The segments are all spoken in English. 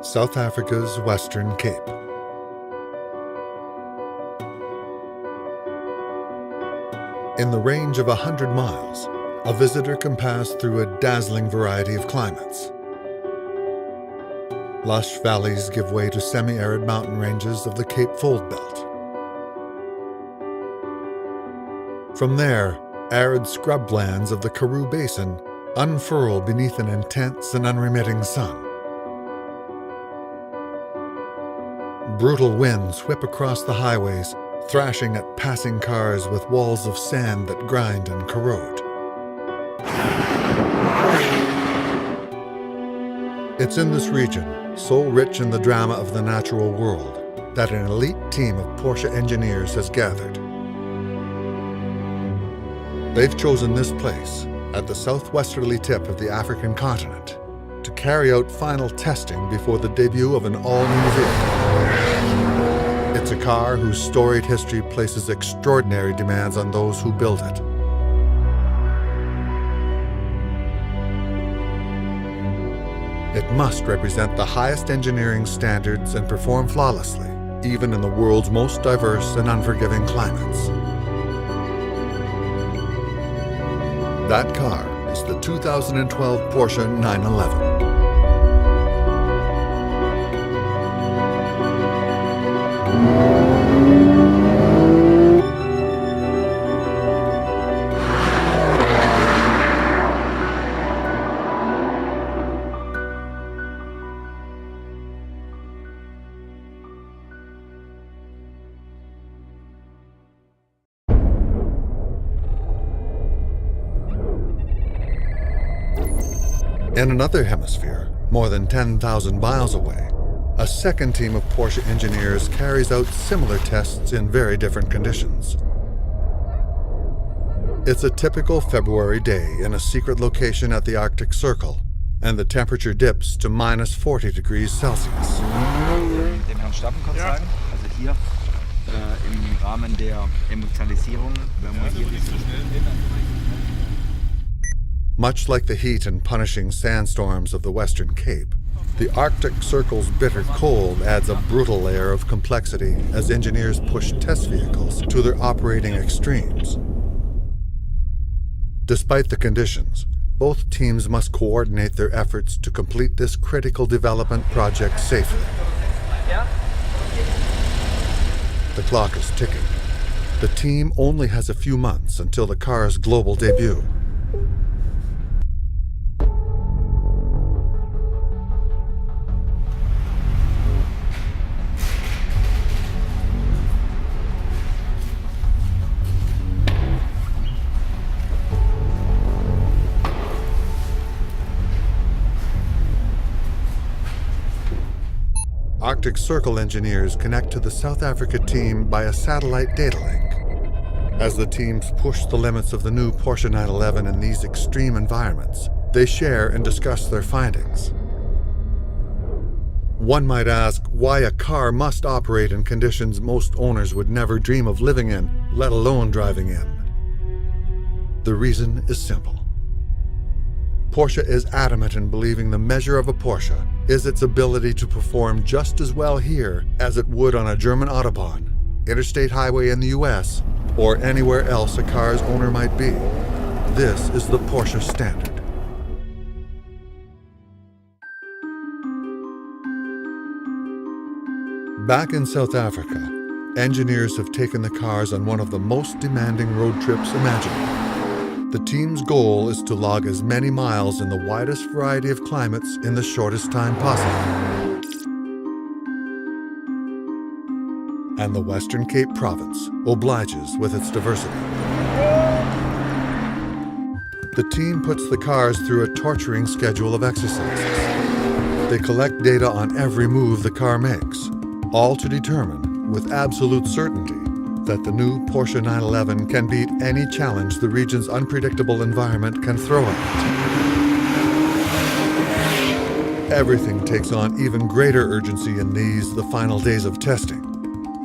South Africa's Western Cape. In the range of 100 miles, a visitor can pass through a dazzling variety of climates. Lush valleys give way to semi-arid mountain ranges of the Cape Fold Belt. From there, arid scrublands of the Karoo Basin unfurl beneath an intense and unremitting sun. Brutal winds whip across the highways, thrashing at passing cars with walls of sand that grind and corrode. It's in this region, so rich in the drama of the natural world, that an elite team of Porsche engineers has gathered. They've chosen this place, at the southwesterly tip of the African continent, to carry out final testing before the debut of an all-new vehicle. It's a car whose storied history places extraordinary demands on those who build it. It must represent the highest engineering standards and perform flawlessly, even in the world's most diverse and unforgiving climates. That car is the 2012 Porsche 911. In another hemisphere, more than 10,000 miles away, a second team of Porsche engineers carries out similar tests in very different conditions. It's a typical February day in a secret location at the Arctic Circle, and the temperature dips to minus 40 degrees Celsius. Dem Herrn Stappen kurz sagen, also hier im Rahmen der Emotionalisierung, wenn wir hier Much like the heat and punishing sandstorms of the Western Cape, the Arctic Circle's bitter cold adds a brutal layer of complexity as engineers push test vehicles to their operating extremes. Despite the conditions, both teams must coordinate their efforts to complete this critical development project safely. The clock is ticking. The team only has a few months until the car's global debut. Arctic Circle engineers connect to the South Africa team by a satellite data link. As the teams push the limits of the new Porsche 911 in these extreme environments, they share and discuss their findings. One might ask why a car must operate in conditions most owners would never dream of living in, let alone driving in. The reason is simple. Porsche is adamant in believing the measure of a Porsche is its ability to perform just as well here as it would on a German Autobahn, interstate highway in the US, or anywhere else a car's owner might be. This is the Porsche standard. Back in South Africa, engineers have taken the cars on one of the most demanding road trips imaginable. The team's goal is to log as many miles in the widest variety of climates in the shortest time possible. And the Western Cape province obliges with its diversity. The team puts the cars through a torturing schedule of exercises. They collect data on every move the car makes, all to determine, with absolute certainty, that the new Porsche 911 can beat any challenge the region's unpredictable environment can throw at it. Everything takes on even greater urgency in these, the final days of testing.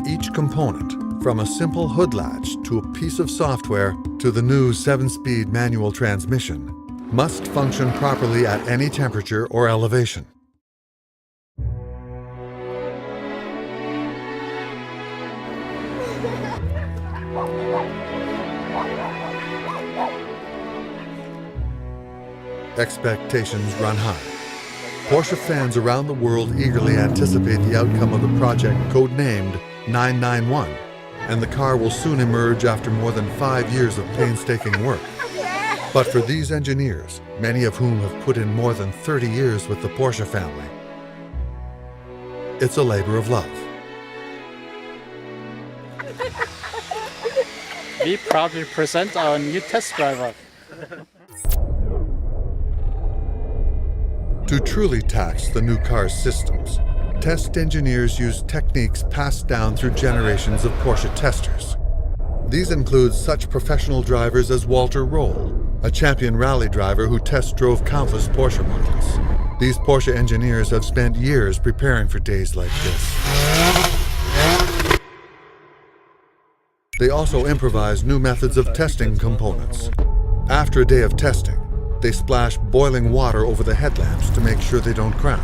Each component, from a simple hood latch to a piece of software to the new 7-speed manual transmission, must function properly at any temperature or elevation. Expectations run high. Porsche fans around the world eagerly anticipate the outcome of the project codenamed 991, and the car will soon emerge after more than 5 years of painstaking work. But for these engineers, many of whom have put in more than 30 years with the Porsche family, it's a labor of love. We proudly present our new test driver. To truly tax the new car's systems, test engineers use techniques passed down through generations of Porsche testers. These include such professional drivers as Walter Roll, a champion rally driver who test drove countless Porsche models. These Porsche engineers have spent years preparing for days like this. They also improvise new methods of testing components. After a day of testing, they splash boiling water over the headlamps to make sure they don't crack.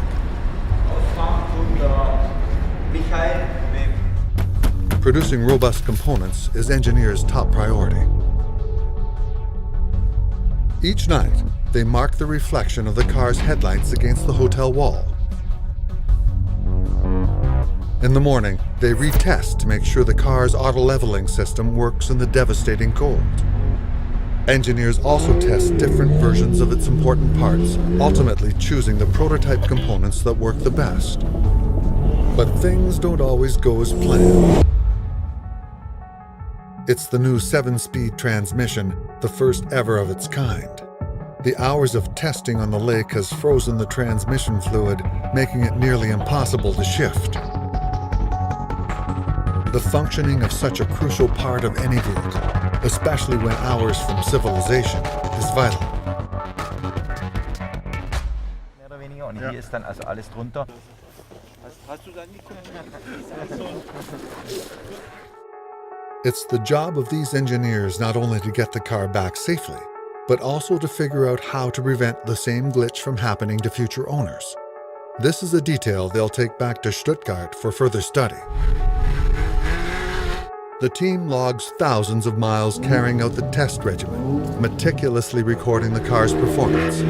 Producing robust components is engineers' top priority. Each night, they mark the reflection of the car's headlights against the hotel wall. In the morning, they retest to make sure the car's auto-leveling system works in the devastating cold. Engineers also test different versions of its important parts, ultimately choosing the prototype components that work the best. But things don't always go as planned. It's the new 7-speed transmission, the first ever of its kind. The hours of testing on the lake has frozen the transmission fluid, making it nearly impossible to shift. The functioning of such a crucial part of any vehicle, especially when hours from civilization, is vital. Mehr oder weniger. Und hier ist dann also alles drunter. It's the job of these engineers not only to get the car back safely, but also to figure out how to prevent the same glitch from happening to future owners. This is a detail they'll take back to Stuttgart for further study. The team logs thousands of miles carrying out the test regimen, meticulously recording the car's performance.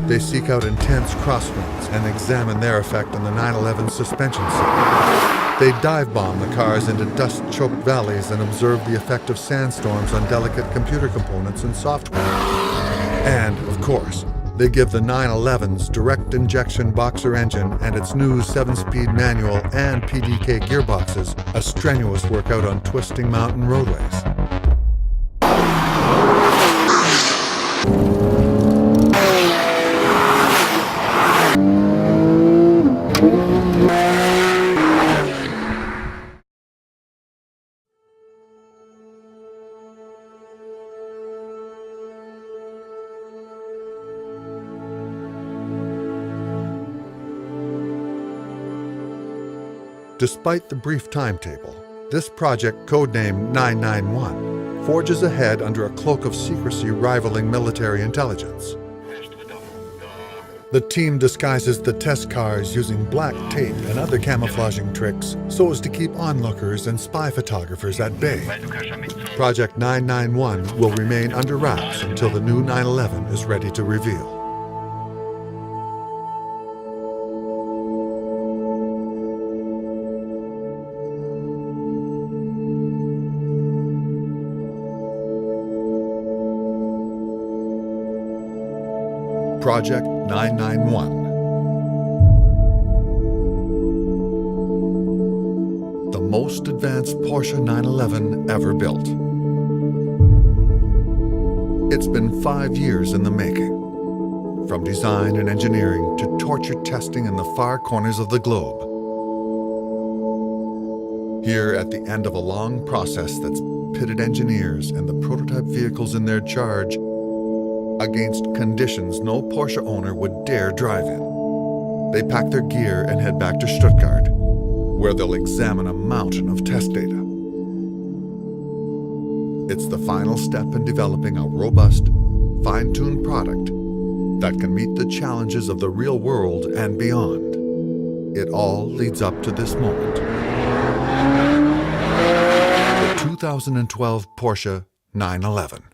They seek out intense crosswinds and examine their effect on the 911 suspension system. They dive bomb the cars into dust-choked valleys and observe the effect of sandstorms on delicate computer components and software. And, of course, they give the 911's direct injection boxer engine and its new 7-speed manual and PDK gearboxes a strenuous workout on twisting mountain roadways. Despite the brief timetable, this project, codenamed 991, forges ahead under a cloak of secrecy rivaling military intelligence. The team disguises the test cars using black tape and other camouflaging tricks so as to keep onlookers and spy photographers at bay. Project 991 will remain under wraps until the new 911 is ready to reveal. Project 991. The most advanced Porsche 911 ever built. It's been 5 years in the making. From design and engineering to torture testing in the far corners of the globe. Here at the end of a long process that's pitted engineers and the prototype vehicles in their charge against conditions no Porsche owner would dare drive in. They pack their gear and head back to Stuttgart, where they'll examine a mountain of test data. It's the final step in developing a robust, fine-tuned product that can meet the challenges of the real world and beyond. It all leads up to this moment. The 2012 Porsche 911.